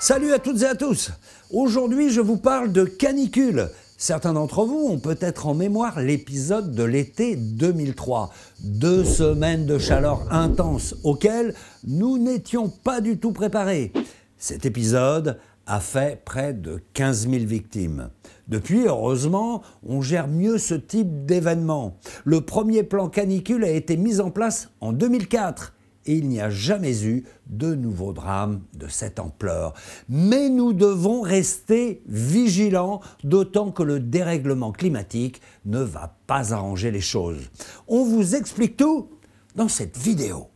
Salut à toutes et à tous. Aujourd'hui, je vous parle de canicule. Certains d'entre vous ont peut-être en mémoire l'épisode de l'été 2003. 2 semaines de chaleur intense auxquelles nous n'étions pas du tout préparés. Cet épisode a fait près de 15 000 victimes. Depuis, heureusement, on gère mieux ce type d'événement. Le premier plan canicule a été mis en place en 2004. Et il n'y a jamais eu de nouveau drame de cette ampleur. Mais nous devons rester vigilants, d'autant que le dérèglement climatique ne va pas arranger les choses. On vous explique tout dans cette vidéo.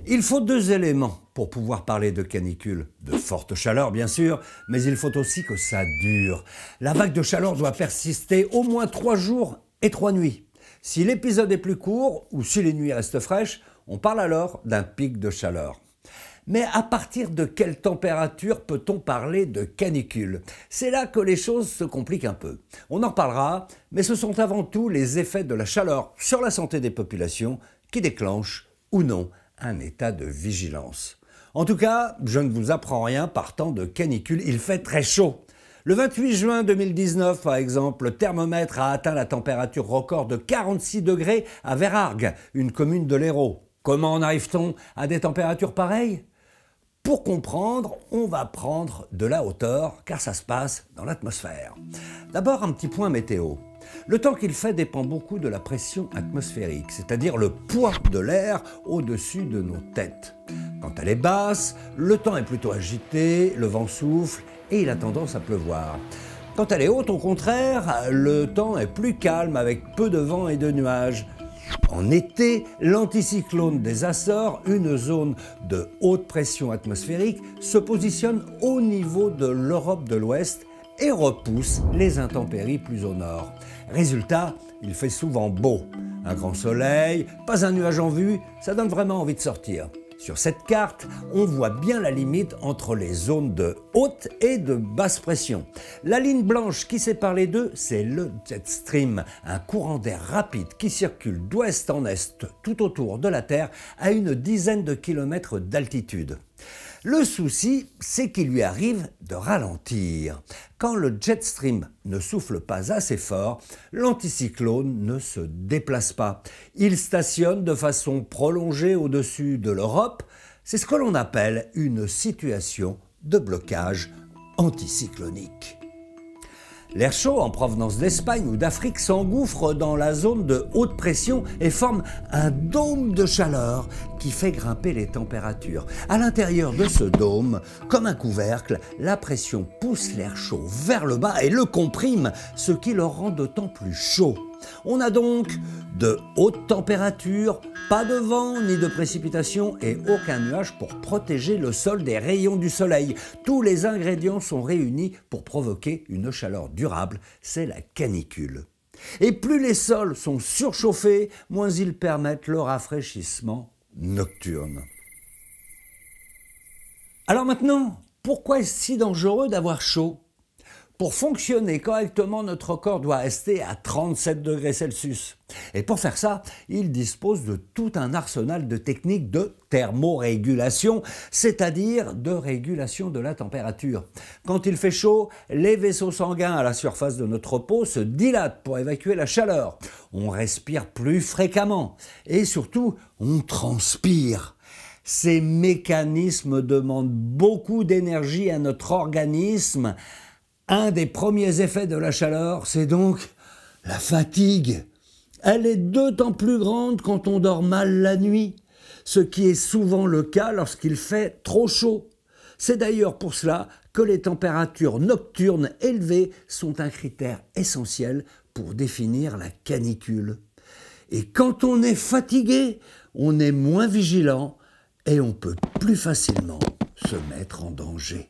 Il faut 2 éléments pour pouvoir parler de canicule. De forte chaleur, bien sûr, mais il faut aussi que ça dure. La vague de chaleur doit persister au moins 3 jours et 3 nuits. Si l'épisode est plus court ou si les nuits restent fraîches, on parle alors d'un pic de chaleur. Mais à partir de quelle température peut-on parler de canicule? C'est là que les choses se compliquent un peu. On en reparlera, mais ce sont avant tout les effets de la chaleur sur la santé des populations qui déclenchent ou non un état de vigilance. En tout cas, je ne vous apprends rien partant de canicule, il fait très chaud. Le 28 juin 2019, par exemple, le thermomètre a atteint la température record de 46 degrés à Verargues, une commune de l'Hérault. Comment en arrive-t-on à des températures pareilles? Pour comprendre, on va prendre de la hauteur, car ça se passe dans l'atmosphère. D'abord, un petit point météo. Le temps qu'il fait dépend beaucoup de la pression atmosphérique, c'est-à-dire le poids de l'air au-dessus de nos têtes. Quand elle est basse, le temps est plutôt agité, le vent souffle et il a tendance à pleuvoir. Quand elle est haute, au contraire, le temps est plus calme avec peu de vent et de nuages. En été, l'anticyclone des Açores, une zone de haute pression atmosphérique, se positionne au niveau de l'Europe de l'Ouest et repousse les intempéries plus au nord. Résultat, il fait souvent beau. Un grand soleil, pas un nuage en vue, ça donne vraiment envie de sortir. Sur cette carte, on voit bien la limite entre les zones de haute et de basse pression. La ligne blanche qui sépare les deux, c'est le jet stream, un courant d'air rapide qui circule d'ouest en est tout autour de la Terre à une dizaine de kilomètres d'altitude. Le souci, c'est qu'il lui arrive de ralentir. Quand le jet stream ne souffle pas assez fort, l'anticyclone ne se déplace pas. Il stationne de façon prolongée au-dessus de l'Europe. C'est ce que l'on appelle une situation de blocage anticyclonique. L'air chaud en provenance d'Espagne ou d'Afrique s'engouffre dans la zone de haute pression et forme un dôme de chaleur qui fait grimper les températures. À l'intérieur de ce dôme, comme un couvercle, la pression pousse l'air chaud vers le bas et le comprime, ce qui le rend d'autant plus chaud. On a donc de hautes températures, pas de vent ni de précipitations et aucun nuage pour protéger le sol des rayons du soleil. Tous les ingrédients sont réunis pour provoquer une chaleur durable, c'est la canicule. Et plus les sols sont surchauffés, moins ils permettent le rafraîchissement nocturne. Alors maintenant, pourquoi est-ce si dangereux d'avoir chaud ? Pour fonctionner correctement, notre corps doit rester à 37 degrés Celsius. Et pour faire ça, il dispose de tout un arsenal de techniques de thermorégulation, c'est-à-dire de régulation de la température. Quand il fait chaud, les vaisseaux sanguins à la surface de notre peau se dilatent pour évacuer la chaleur. On respire plus fréquemment et surtout, on transpire. Ces mécanismes demandent beaucoup d'énergie à notre organisme. Un des premiers effets de la chaleur, c'est donc la fatigue. Elle est d'autant plus grande quand on dort mal la nuit, ce qui est souvent le cas lorsqu'il fait trop chaud. C'est d'ailleurs pour cela que les températures nocturnes élevées sont un critère essentiel pour définir la canicule. Et quand on est fatigué, on est moins vigilant et on peut plus facilement se mettre en danger.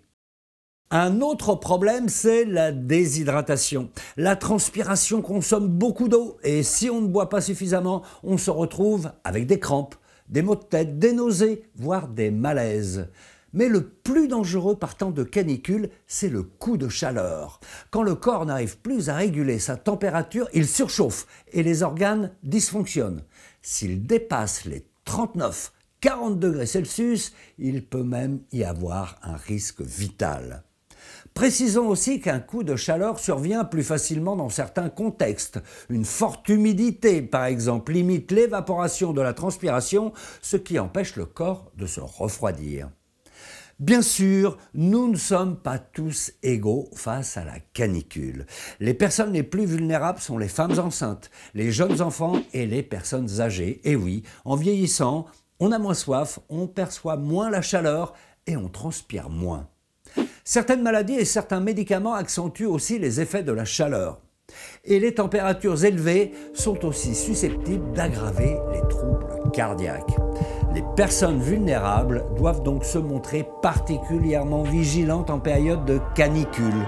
Un autre problème, c'est la déshydratation. La transpiration consomme beaucoup d'eau et si on ne boit pas suffisamment, on se retrouve avec des crampes, des maux de tête, des nausées, voire des malaises. Mais le plus dangereux partant de canicule, c'est le coup de chaleur. Quand le corps n'arrive plus à réguler sa température, il surchauffe et les organes dysfonctionnent. S'il dépasse les 39, 40 degrés Celsius, il peut même y avoir un risque vital. Précisons aussi qu'un coup de chaleur survient plus facilement dans certains contextes. Une forte humidité, par exemple, limite l'évaporation de la transpiration, ce qui empêche le corps de se refroidir. Bien sûr, nous ne sommes pas tous égaux face à la canicule. Les personnes les plus vulnérables sont les femmes enceintes, les jeunes enfants et les personnes âgées. Et oui, en vieillissant, on a moins soif, on perçoit moins la chaleur et on transpire moins. Certaines maladies et certains médicaments accentuent aussi les effets de la chaleur. Et les températures élevées sont aussi susceptibles d'aggraver les troubles cardiaques. Les personnes vulnérables doivent donc se montrer particulièrement vigilantes en période de canicule.